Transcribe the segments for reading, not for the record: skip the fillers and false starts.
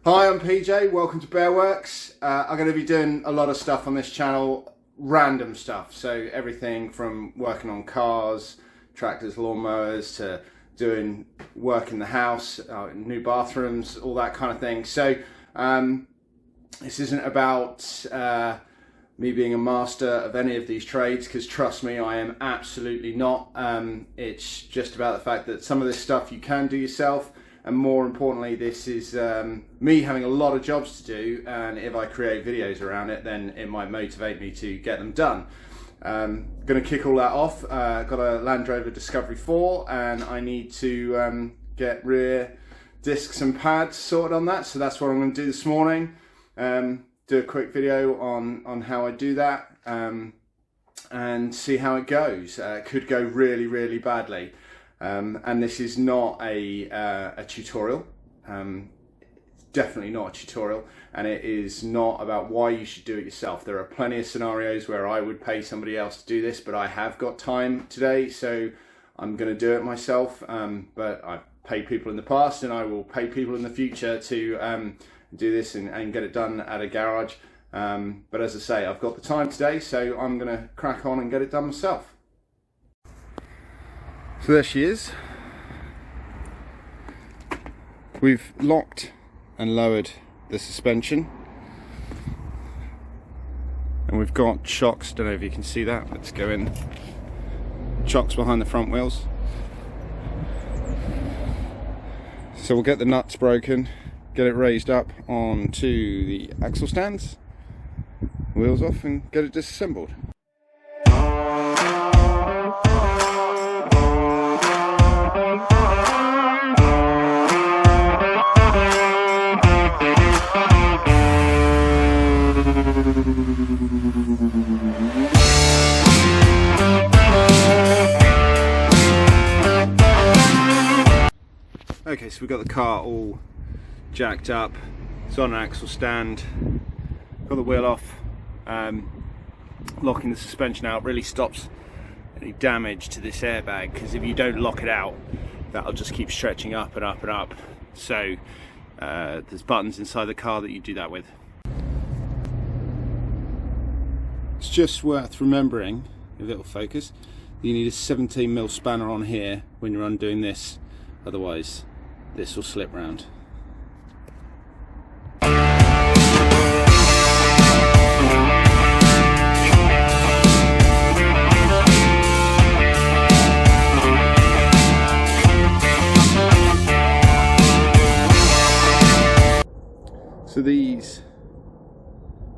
Hi, I'm PJ, welcome to Bearworks. I'm going to be doing a lot of stuff on this channel, random stuff. So everything from working on cars, tractors, lawnmowers, to doing work in the house, new bathrooms, all that kind of thing. So this isn't about me being a master of any of these trades, because trust me, I am absolutely not. It's just about the fact that some of this stuff you can do yourself. And more importantly, this is me having a lot of jobs to do, and if I create videos around it, then it might motivate me to get them done. Going to kick all that off. Got a Landrover Discovery 4, and I need to get rear discs and pads sorted on that. So that's what I'm going to do this morning. Do a quick video on how I do that, and see how it goes. It could go really, really badly. And this is not a tutorial, it's definitely not a tutorial, and it is not about why you should do it yourself. There are plenty of scenarios where I would pay somebody else to do this, but I have got time today, so I'm going to do it myself. But I've paid people in the past, and I will pay people in the future to do this and get it done at a garage. But as I say, I've got the time today, so I'm going to crack on and get it done myself. So there she is. We've locked and lowered the suspension, and we've got shocks, don't know if you can see that, let's go in. Shocks behind the front wheels. So we'll get the nuts broken, get it raised up onto the axle stands, wheels off, and get it disassembled. Okay, so we've got the car all jacked up. It's on an axle stand. Got the wheel off. Locking the suspension out really stops any damage to this airbag, because if you don't lock it out, that'll just keep stretching up and up and up. So there's buttons inside the car that you do that with. It's just worth remembering, if it'll focus, you need a 17mm spanner on here when you're undoing this, otherwise this will slip round. So these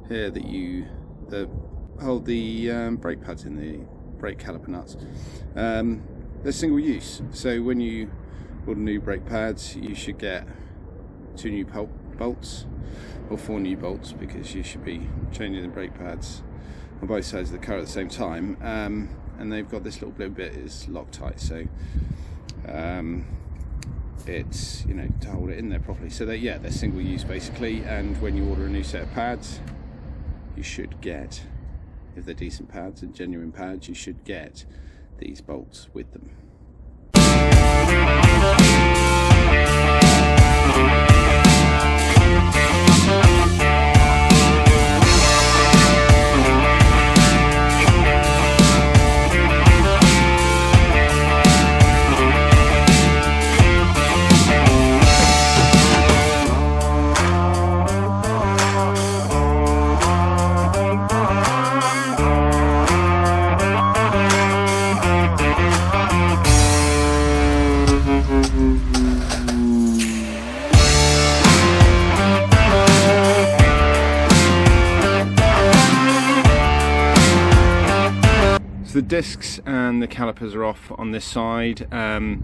here that hold the brake pads in the brake caliper nuts, they're single use. So when you order new brake pads, you should get 2 new bolts, or 4 new bolts, because you should be changing the brake pads on both sides of the car at the same time. And they've got this little blue bit is Loctite, so it's, you know, to hold it in there properly. So they're single use basically, and when you order a new set of pads, you should get, if they're decent pads and genuine pads, you should get these bolts with them. The discs and the calipers are off on this side. The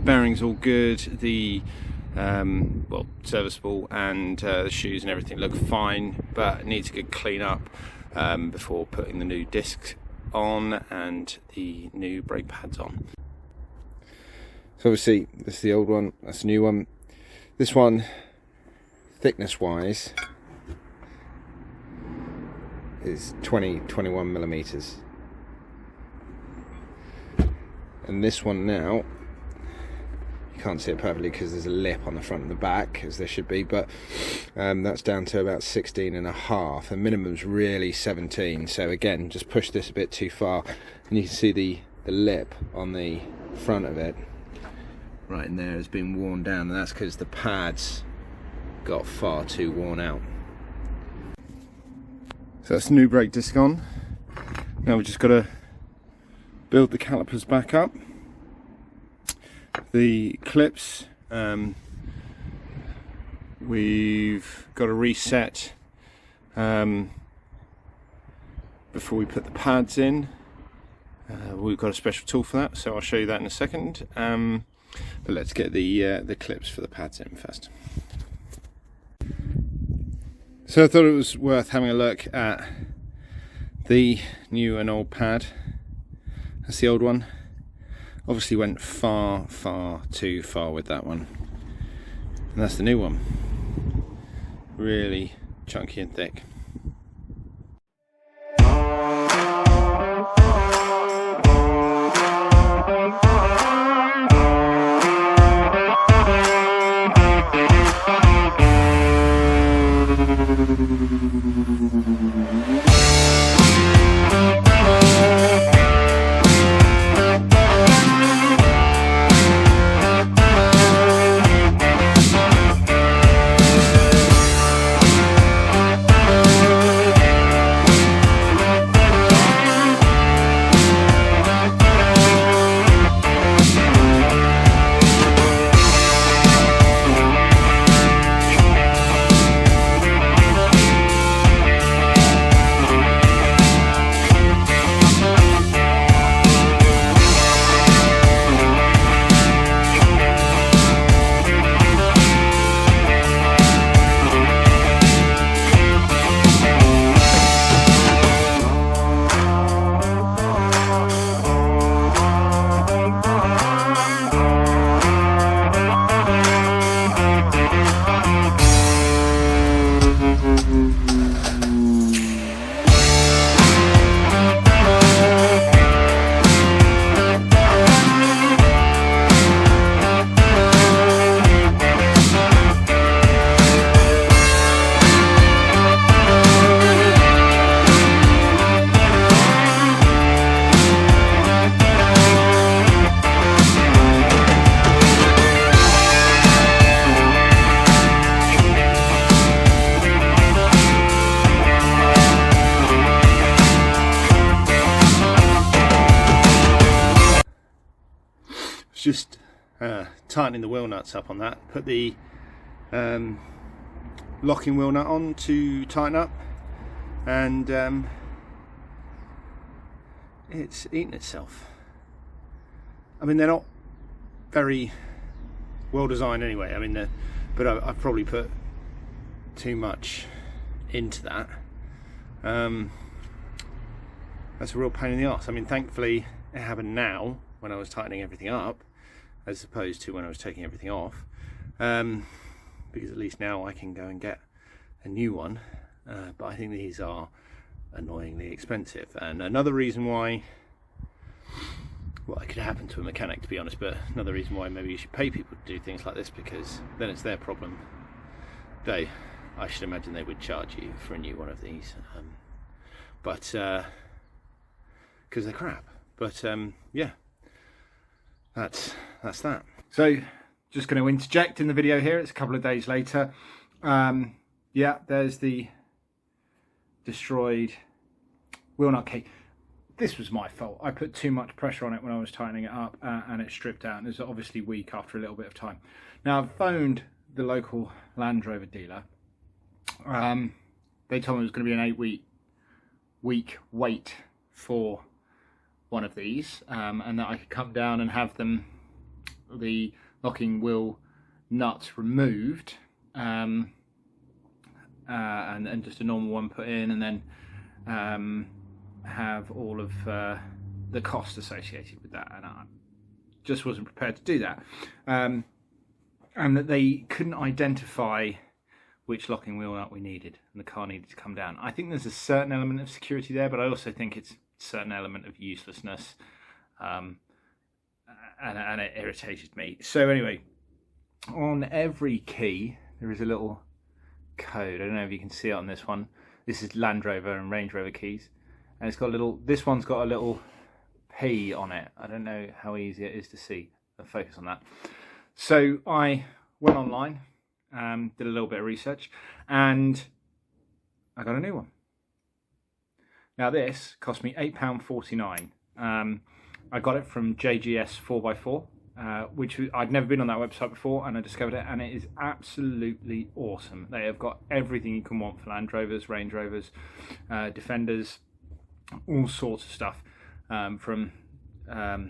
bearings all good, the well, serviceable, and the shoes and everything look fine, but it needs a good clean up before putting the new discs on and the new brake pads on. So obviously this is the old one, that's the new one. This one, thickness wise, is 21 millimeters. And this one now, You can't see it perfectly because there's a lip on the front and the back, as there should be, but that's down to about 16.5, and minimum's really 17. So again, just push this a bit too far, and you can see the lip on the front of it right in there has been worn down, and that's because the pads got far too worn out. So that's the new brake disc on. Now we've just got to build the calipers back up. The clips, we've got to reset before we put the pads in. We've got a special tool for that, so I'll show you that in a second. But let's get the clips for the pads in first. So I thought it was worth having a look at the new and old pad. That's the old one. Obviously went far too far with that one. And that's the new one. Really chunky and thick. Just tightening the wheel nuts up on that. Put the locking wheel nut on to tighten up, and it's eaten itself. I mean, they're not very well designed anyway. I mean, but I've probably put too much into that. That's a real pain in the arse. I mean, thankfully it happened now when I was tightening everything up, as opposed to when I was taking everything off, because at least now I can go and get a new one. But I think these are annoyingly expensive, and another reason why, well, it could happen to a mechanic, to be honest, but another reason why maybe you should pay people to do things like this, because then it's their problem. I should imagine they would charge you for a new one of these, but because they're crap. But yeah, that's that. So just going to interject in the video here. It's a couple of days later. Yeah, there's the destroyed wheel nut key. This was my fault. I put too much pressure on it when I was tightening it up, and it stripped out, and it was obviously weak after a little bit of time. Now, I've phoned the local Landrover dealer. They told me it was going to be an 8-week wait for one of these, and that I could come down and have the locking wheel nuts removed, and just a normal one put in, and then have all of the cost associated with that. And I just wasn't prepared to do that, and that they couldn't identify which locking wheel nut we needed, and the car needed to come down. I think there's a certain element of security there, but I also think it's a certain element of uselessness. and it irritated me. So anyway, on every key there is a little code. I don't know if you can see it on this one. This is Land Rover and Range Rover keys, and it's got a little. This one's got a little P on it. I don't know how easy it is to see. I'll focus on that. So I went online, did a little bit of research, and I got a new one. Now this cost me £8.49. I got it from JGS 4x4, which I'd never been on that website before, and I discovered it, and it is absolutely awesome. They have got everything you can want for Land Rovers, Range Rovers, Defenders, all sorts of stuff, from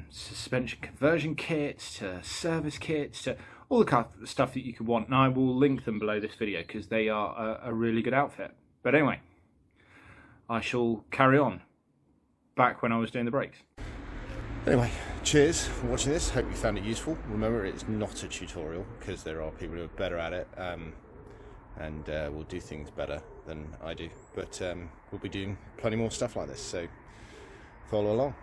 suspension conversion kits to service kits to all the kind of stuff that you could want. And I will link them below this video because they are a really good outfit. But anyway, I shall carry on back when I was doing the brakes. Anyway, cheers for watching this. Hope you found it useful. Remember, it's not a tutorial because there are people who are better at it and will do things better than I do. But we'll be doing plenty more stuff like this, so follow along.